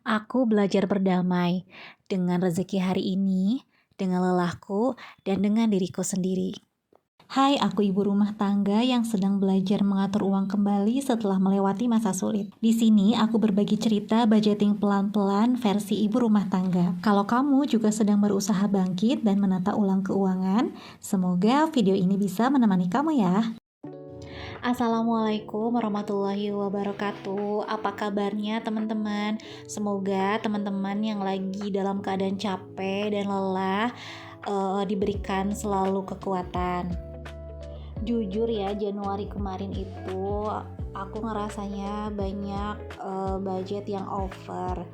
Aku belajar berdamai dengan rezeki hari ini, dengan lelahku, dan dengan diriku sendiri. Hai, aku ibu rumah tangga yang sedang belajar mengatur uang kembali setelah melewati masa sulit. Di sini aku berbagi cerita budgeting pelan-pelan versi ibu rumah tangga. Kalau kamu juga sedang berusaha bangkit dan menata ulang keuangan, semoga video ini bisa menemani kamu ya. Assalamualaikum warahmatullahi wabarakatuh. Apa kabarnya teman-teman? Semoga teman-teman yang lagi dalam keadaan capek dan lelah diberikan selalu kekuatan. Jujur ya, Januari kemarin itu aku ngerasanya banyak budget yang over.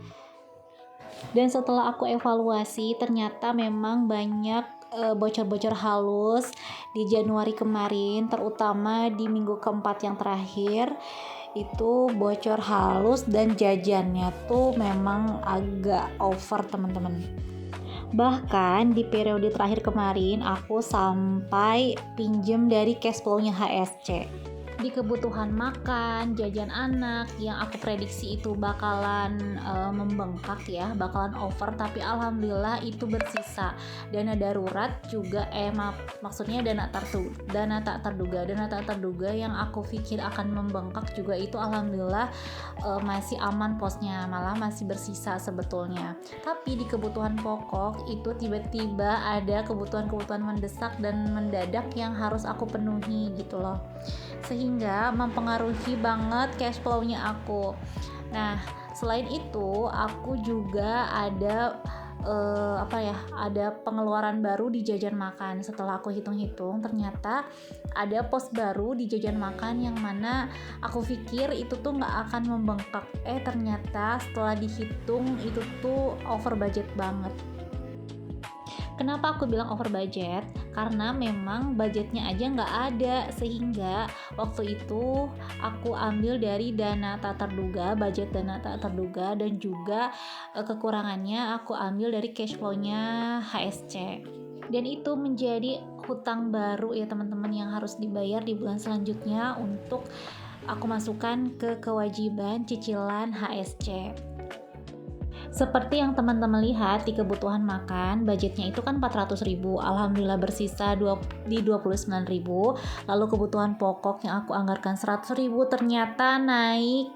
Dan setelah aku evaluasi, ternyata memang banyak bocor-bocor halus di Januari kemarin, terutama di minggu keempat yang terakhir. Itu bocor halus dan jajannya tuh memang agak over, teman-teman. Bahkan di periode terakhir kemarin aku sampai pinjem dari cash flow-nya HSC. Di kebutuhan makan, jajan anak yang aku prediksi itu bakalan membengkak ya, bakalan over, tapi alhamdulillah itu bersisa. Dana darurat juga maksudnya dana tak terduga yang aku pikir akan membengkak juga itu alhamdulillah masih aman posnya, malah masih bersisa sebetulnya. Tapi di kebutuhan pokok itu tiba-tiba ada kebutuhan-kebutuhan mendesak dan mendadak yang harus aku penuhi gitu loh, sehingga mempengaruhi banget cash flow-nya aku. Nah, selain itu aku juga ada ada pengeluaran baru di jajan makan. Setelah aku hitung-hitung, ternyata ada pos baru di jajan makan yang mana aku pikir itu tuh nggak akan membengkak. Ternyata setelah dihitung itu tuh over budget banget. Kenapa aku bilang over budget? Karena memang budgetnya aja nggak ada, sehingga waktu itu aku ambil dari dana tak terduga, budget dana tak terduga, dan juga kekurangannya aku ambil dari cash flow-nya HSC. Dan itu menjadi hutang baru ya teman-teman yang harus dibayar di bulan selanjutnya untuk aku masukkan ke kewajiban cicilan HSC. Seperti yang teman-teman lihat di kebutuhan makan, budgetnya itu kan 400.000, alhamdulillah bersisa di 29.000. Lalu kebutuhan pokok yang aku anggarkan 100.000 ternyata naik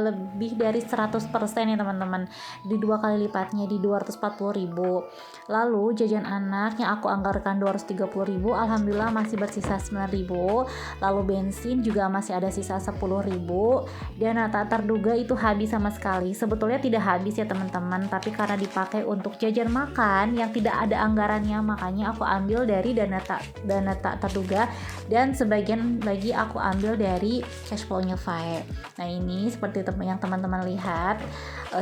lebih dari 100% ya teman-teman, di 2 kali lipatnya, di 240.000. Lalu jajan anak yang aku anggarkan 230.000, alhamdulillah masih bersisa 9.000. Lalu bensin juga masih ada sisa 10.000. Dana tak terduga itu habis sama sekali. Sebetulnya tidak habis ya teman-teman, tapi karena dipakai untuk jajan makan yang tidak ada anggarannya, makanya aku ambil dari dana tak terduga, dan sebagian lagi aku ambil dari cash flow-nya FAE. Nah, ini seperti yang teman-teman lihat,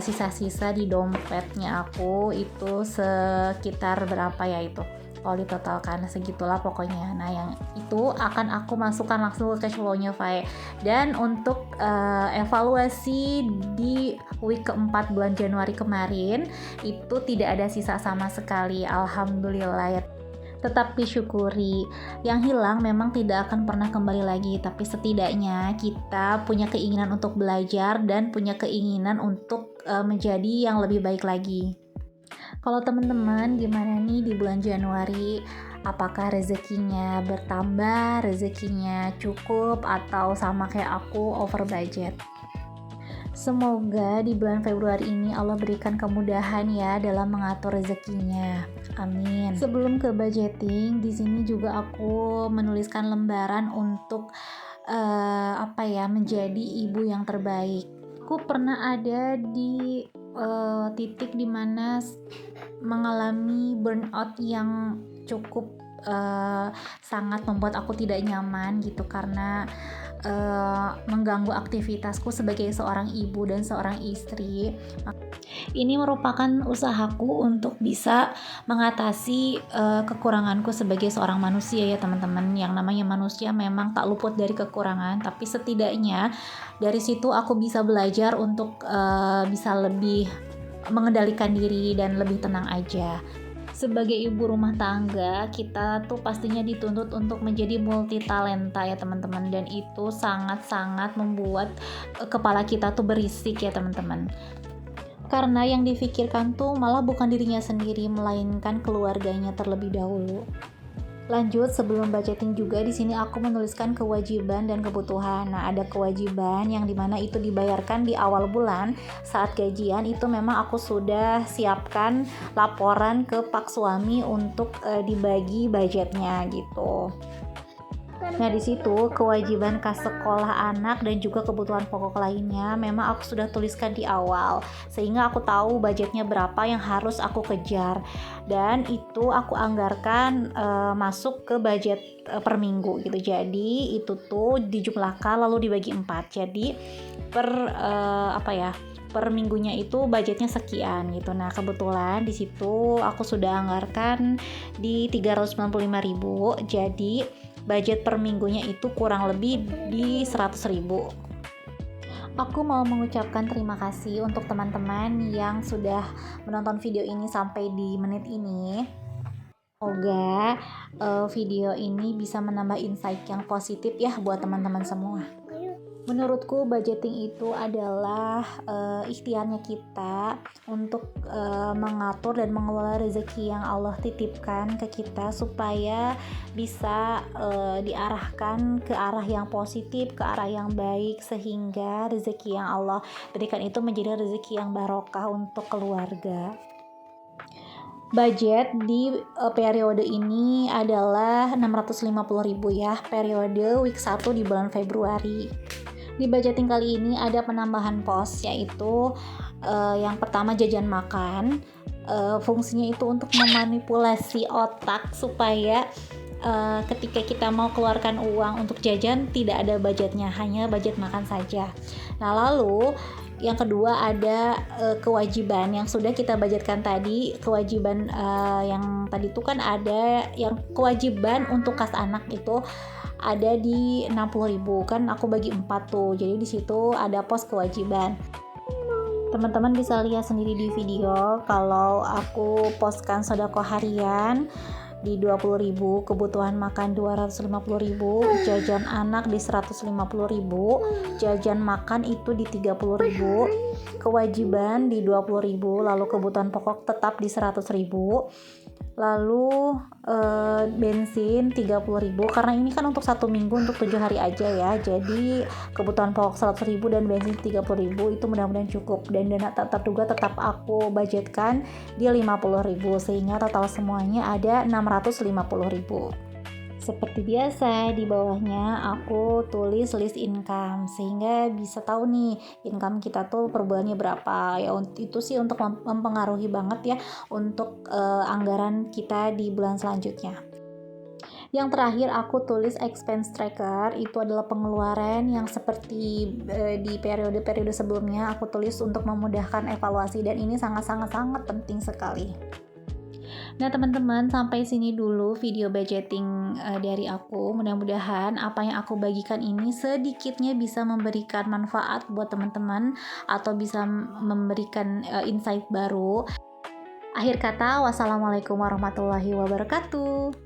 sisa-sisa di dompetnya aku itu sekitar berapa ya itu, kalau ditotalkan segitulah pokoknya. Nah, yang itu akan aku masukkan langsung ke cash flow-nya FAE. Dan untuk evaluasi di week keempat bulan Januari kemarin itu tidak ada sisa sama sekali, alhamdulillah ya. Tetap disyukuri, yang hilang memang tidak akan pernah kembali lagi, tapi setidaknya kita punya keinginan untuk belajar dan punya keinginan untuk menjadi yang lebih baik lagi. Kalau teman-teman gimana nih di bulan Januari? Apakah rezekinya bertambah, rezekinya cukup, atau sama kayak aku over budget? Semoga di bulan Februari ini Allah berikan kemudahan ya dalam mengatur rezekinya. Amin. Sebelum ke budgeting, di sini juga aku menuliskan lembaran untuk menjadi ibu yang terbaik. Aku pernah ada di titik dimana mengalami burnout yang cukup sangat membuat aku tidak nyaman gitu, karena mengganggu aktivitasku sebagai seorang ibu dan seorang istri. Ini merupakan usahaku untuk bisa mengatasi kekuranganku sebagai seorang manusia ya teman-teman. Yang namanya manusia memang tak luput dari kekurangan, tapi setidaknya dari situ aku bisa belajar untuk bisa lebih mengendalikan diri dan lebih tenang aja. Sebagai ibu rumah tangga, kita tuh pastinya dituntut untuk menjadi multi talenta ya teman-teman, dan itu sangat-sangat membuat kepala kita tuh berisik ya teman-teman. Karena yang difikirkan tuh malah bukan dirinya sendiri, melainkan keluarganya terlebih dahulu. Lanjut, sebelum budgeting juga di sini aku menuliskan kewajiban dan kebutuhan. Nah, ada kewajiban yang dimana itu dibayarkan di awal bulan saat gajian, itu memang aku sudah siapkan laporan ke pak suami untuk dibagi budgetnya gitu. Nah, di situ kewajiban kas sekolah anak dan juga kebutuhan pokok lainnya memang aku sudah tuliskan di awal, sehingga aku tahu budgetnya berapa yang harus aku kejar, dan itu aku anggarkan masuk ke budget per minggu gitu. Jadi itu tuh dijumlahkan lalu dibagi 4. Jadi per per minggunya itu budgetnya sekian gitu. Nah, kebetulan di situ aku sudah anggarkan di 395.000. Jadi budget per minggunya itu kurang lebih di 100.000. Aku mau mengucapkan terima kasih untuk teman-teman yang sudah menonton video ini sampai di menit ini. Semoga video ini bisa menambah insight yang positif ya buat teman-teman semua. Menurutku budgeting itu adalah ikhtiarnya kita untuk mengatur dan mengelola rezeki yang Allah titipkan ke kita supaya bisa diarahkan ke arah yang positif, ke arah yang baik, sehingga rezeki yang Allah berikan itu menjadi rezeki yang barokah untuk keluarga. Budget di periode ini adalah 650.000 ya, periode week 1 di bulan Februari. Di budgeting kali ini ada penambahan pos, yaitu yang pertama jajan makan. Fungsinya itu untuk memanipulasi otak supaya ketika kita mau keluarkan uang untuk jajan tidak ada budgetnya, hanya budget makan saja. Nah, lalu yang kedua ada kewajiban yang sudah kita budgetkan tadi. Kewajiban yang tadi itu kan ada yang kewajiban untuk kas anak itu ada di 60.000, kan aku bagi 4 tuh. Jadi di situ ada pos kewajiban. Teman-teman bisa lihat sendiri di video kalau aku postkan sedekah harian di 20.000, kebutuhan makan 250.000, jajan anak di 150.000, jajan makan itu di 30.000, kewajiban di 20.000, lalu kebutuhan pokok tetap di 100.000, lalu bensin 30.000, karena ini kan untuk 1 minggu untuk 7 hari aja ya. Jadi kebutuhan pokok 100.000 dan bensin 30.000 itu mudah-mudahan cukup, dan dana tak terduga tetap aku budgetkan di 50.000, sehingga total semuanya ada 650.000. Seperti biasa, di bawahnya aku tulis list income sehingga bisa tahu nih income kita tuh per bulannya berapa ya. Itu sih untuk mempengaruhi banget ya untuk anggaran kita di bulan selanjutnya. Yang terakhir aku tulis expense tracker, itu adalah pengeluaran yang seperti di periode-periode sebelumnya aku tulis untuk memudahkan evaluasi, dan ini sangat-sangat penting sekali. Nah teman-teman, sampai sini dulu video budgeting dari aku. Mudah-mudahan apa yang aku bagikan ini sedikitnya bisa memberikan manfaat buat teman-teman atau bisa memberikan insight baru. Akhir kata, wassalamualaikum warahmatullahi wabarakatuh.